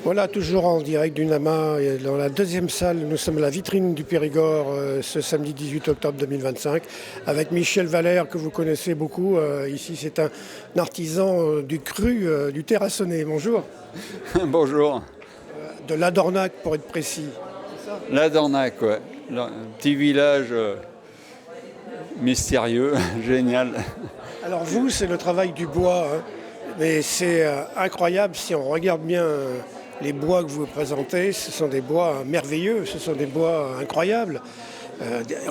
Voilà, toujours en direct du NAMA, et dans la deuxième salle. Nous sommes à la vitrine du Périgord ce samedi 18 octobre 2025 avec Michel Valère que vous connaissez beaucoup. Ici, c'est un artisan du cru du Terrassonnais. Bonjour. Bonjour. De l'Adornac pour être précis. La Dornac, ouais. Un petit village mystérieux, génial. Alors vous, c'est le travail du bois, hein. Mais c'est incroyable si on regarde bien les bois que vous présentez. Ce sont des bois merveilleux, ce sont des bois incroyables.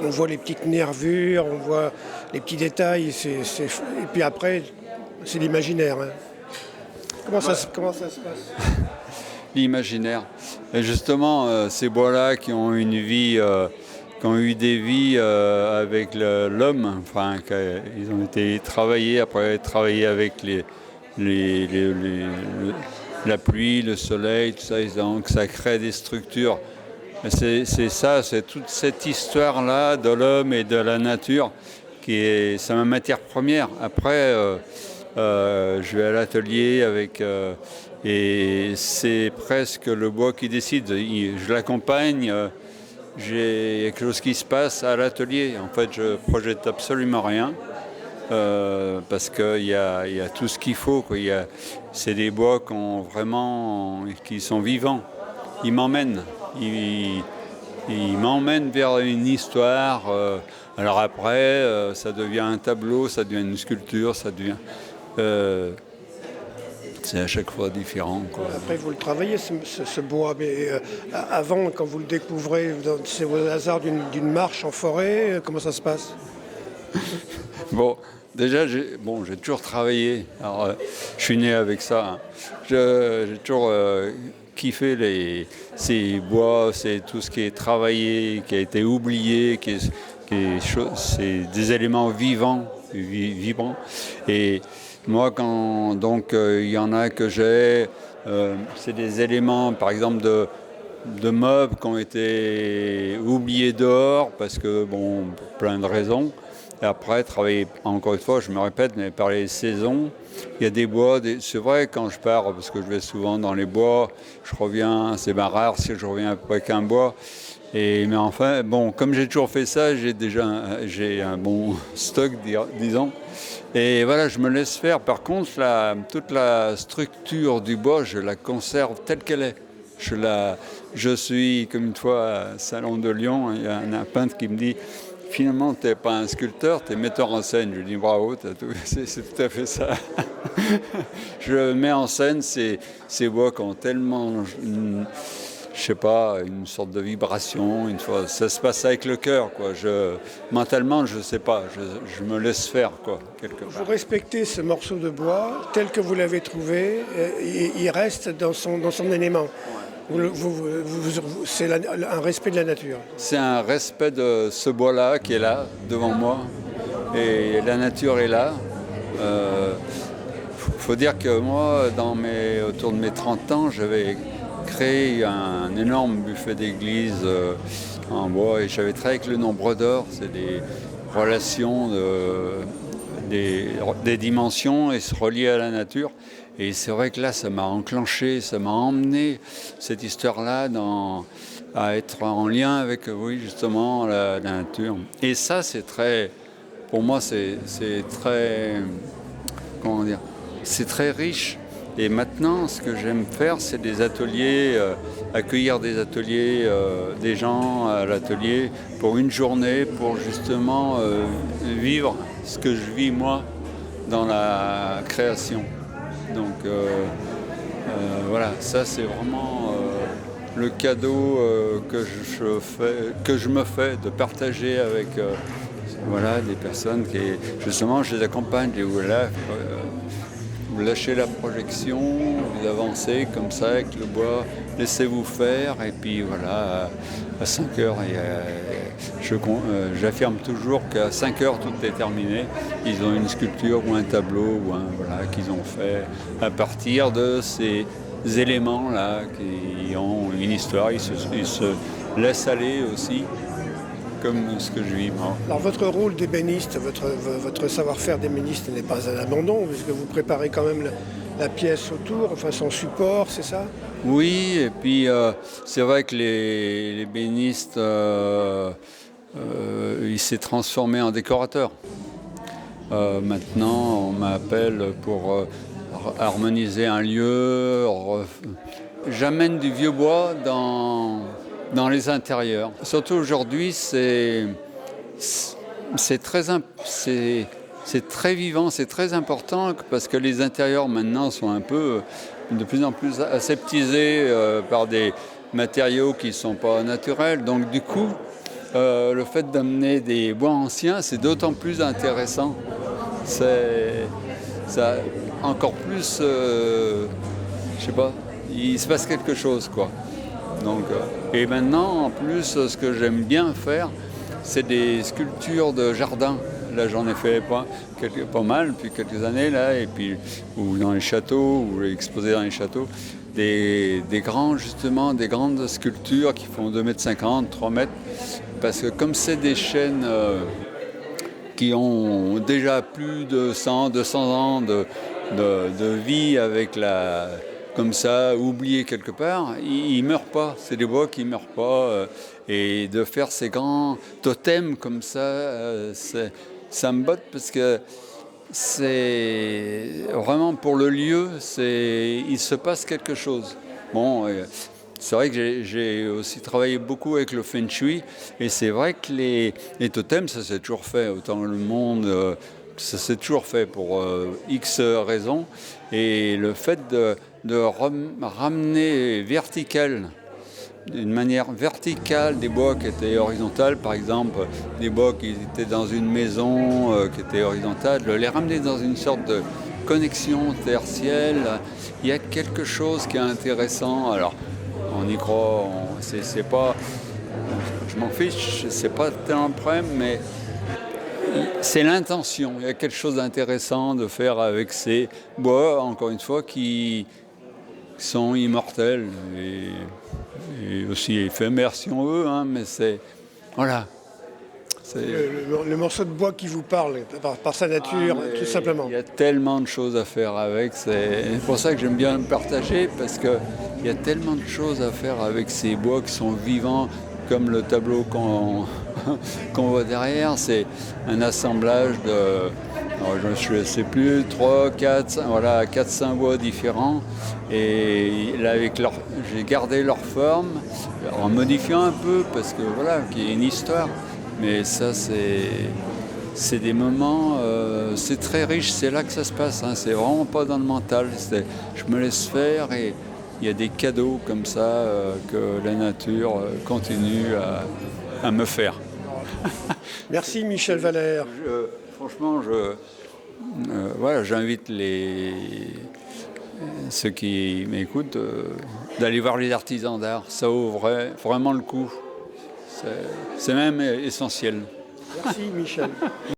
On voit les petites nervures, on voit les petits détails. Et puis après, c'est l'imaginaire, hein. Comment ça se passe? L'imaginaire. Et justement, ces bois-là qui ont une vie, qui ont eu des vies avec l'homme, enfin, ils ont été travaillés, après travaillés avec la pluie, le soleil, tout ça, donc ça crée des structures. C'est ça, c'est toute cette histoire-là de l'homme et de la nature c'est ma matière première. Après, je vais à l'atelier et c'est presque le bois qui décide. Je l'accompagne, il y a quelque chose qui se passe à l'atelier. En fait, je projette absolument rien. Parce qu'il y a tout ce qu'il faut, quoi. C'est des bois qui sont vivants. Ils m'emmènent. Ils m'emmènent vers une histoire. Alors après, ça devient un tableau, ça devient une sculpture, ça devient... c'est à chaque fois différent, quoi. Après, vous le travaillez, ce bois, mais avant, quand vous le découvrez, c'est au hasard d'une marche en forêt, comment ça se passe? Bon, déjà, j'ai toujours travaillé. Alors, je suis né avec ça, hein. J'ai toujours kiffé ces bois, c'est tout ce qui est travaillé, qui a été oublié, c'est des éléments vivants. Et moi, quand donc il y en a que j'ai, c'est des éléments, par exemple, de meubles qui ont été oubliés dehors parce que, bon, pour plein de raisons. Et après, travailler, encore une fois, je me répète, mais par les saisons, il y a des bois, c'est vrai, quand je pars, parce que je vais souvent dans les bois, je reviens, c'est rare si je reviens avec un bois. Mais enfin, bon, comme j'ai toujours fait ça, j'ai un bon stock, disons. Et voilà, je me laisse faire. Par contre, toute la structure du bois, je la conserve telle qu'elle est. Je suis, comme une fois, à Salon de Lyon, il y a un peintre qui me dit: finalement, tu n'es pas un sculpteur, tu es metteur en scène. Je lui dis: bravo, c'est tout à fait ça. Je mets en scène ces bois qui ont tellement, je sais pas, une sorte de vibration. Une fois, ça se passe avec le cœur, quoi. Mentalement, je sais pas, je me laisse faire, quoi, quelque part. Vous respectez ce morceau de bois tel que vous l'avez trouvé, il reste dans son élément. C'est un respect de la nature. C'est un respect de ce bois-là qui est là, devant moi. Et la nature est là. Faut dire que moi, autour de mes 30 ans, j'avais créé un énorme buffet d'église en bois. Et j'avais travaillé avec le nombre d'or. C'est des relations, des dimensions et se relier à la nature. Et c'est vrai que là, ça m'a enclenché, ça m'a emmené, cette histoire-là, à être en lien avec, oui, justement, la nature. Et ça, pour moi, c'est très, comment dire, c'est très riche. Et maintenant, ce que j'aime faire, c'est des ateliers, accueillir des ateliers, des gens à l'atelier pour une journée, pour justement vivre ce que je vis, moi, dans la création. Donc voilà, ça c'est vraiment le cadeau que je me fais de partager avec des personnes qui, justement, je les accompagne, je dis: voilà, vous lâchez la projection, vous avancez comme ça avec le bois, laissez-vous faire, et puis voilà, à 5 heures, j'affirme toujours qu'à 5 heures, tout est terminé. Ils ont une sculpture ou un tableau qu'ils ont fait à partir de ces éléments-là qui ont une histoire. Ils se laissent aller aussi, comme ce que je vis moi. Alors votre rôle d'ébéniste, votre savoir-faire d'ébéniste n'est pas à l'abandon, puisque vous préparez quand même la pièce autour, enfin son support, c'est ça? Oui, et puis c'est vrai que les bénistes, il s'est transformé en décorateur. Maintenant, on m'appelle pour harmoniser un lieu. J'amène du vieux bois dans les intérieurs. Surtout aujourd'hui, c'est très vivant, c'est très important parce que les intérieurs maintenant sont un peu de plus en plus aseptisés par des matériaux qui ne sont pas naturels. Donc du coup, le fait d'amener des bois anciens, c'est d'autant plus intéressant. C'est ça, encore plus, je sais pas, il se passe quelque chose, quoi. Donc, et maintenant, en plus, ce que j'aime bien faire, c'est des sculptures de jardin. Là, j'en ai fait pas mal depuis quelques années, là, et puis, ou dans les châteaux, ou exposé dans les châteaux, des grandes sculptures qui font 2,50 m, 3 mètres, parce que comme c'est des chênes qui ont déjà plus de 100, 200 ans de vie avec comme ça, oubliés quelque part, ils ne meurent pas. C'est des bois qui ne meurent pas. Et de faire ces grands totems comme ça, ça me botte parce que c'est vraiment pour le lieu, il se passe quelque chose. Bon, c'est vrai que j'ai aussi travaillé beaucoup avec le Feng Shui et c'est vrai que les totems, ça s'est toujours fait. Autant le monde, ça s'est toujours fait pour X raisons. Et le fait de ramener d'une manière verticale des bois qui étaient horizontales, par exemple des bois qui étaient dans une maison qui était horizontale, de les ramener dans une sorte de connexion tertielle, il y a quelque chose qui est intéressant. Alors, on y croit, c'est pas, je m'en fiche, c'est pas tellement le problème, mais c'est l'intention. Il y a quelque chose d'intéressant de faire avec ces bois, encore une fois, qui sont immortels et aussi éphémères si on veut, hein, mais c'est, voilà. Le morceau de bois qui vous parle par sa nature, tout simplement. Il y a tellement de choses à faire avec. C'est pour ça que j'aime bien le partager, parce qu'il y a tellement de choses à faire avec ces bois qui sont vivants, comme le tableau qu'on voit derrière. C'est un assemblage de, je ne sais plus, 3, 4, voilà, 4-5 bois différents. Et là, j'ai gardé leur forme, en modifiant un peu, parce que voilà, qu'il y a une histoire. Mais ça, c'est des moments, c'est très riche, c'est là que ça se passe, hein, c'est vraiment pas dans le mental. Je me laisse faire et il y a des cadeaux comme ça que la nature continue à me faire. Merci Michel Valère. Franchement, voilà, j'invite ceux qui m'écoutent d'aller voir les artisans d'art. Ça ouvre vraiment le coup. C'est même essentiel. Merci Michel.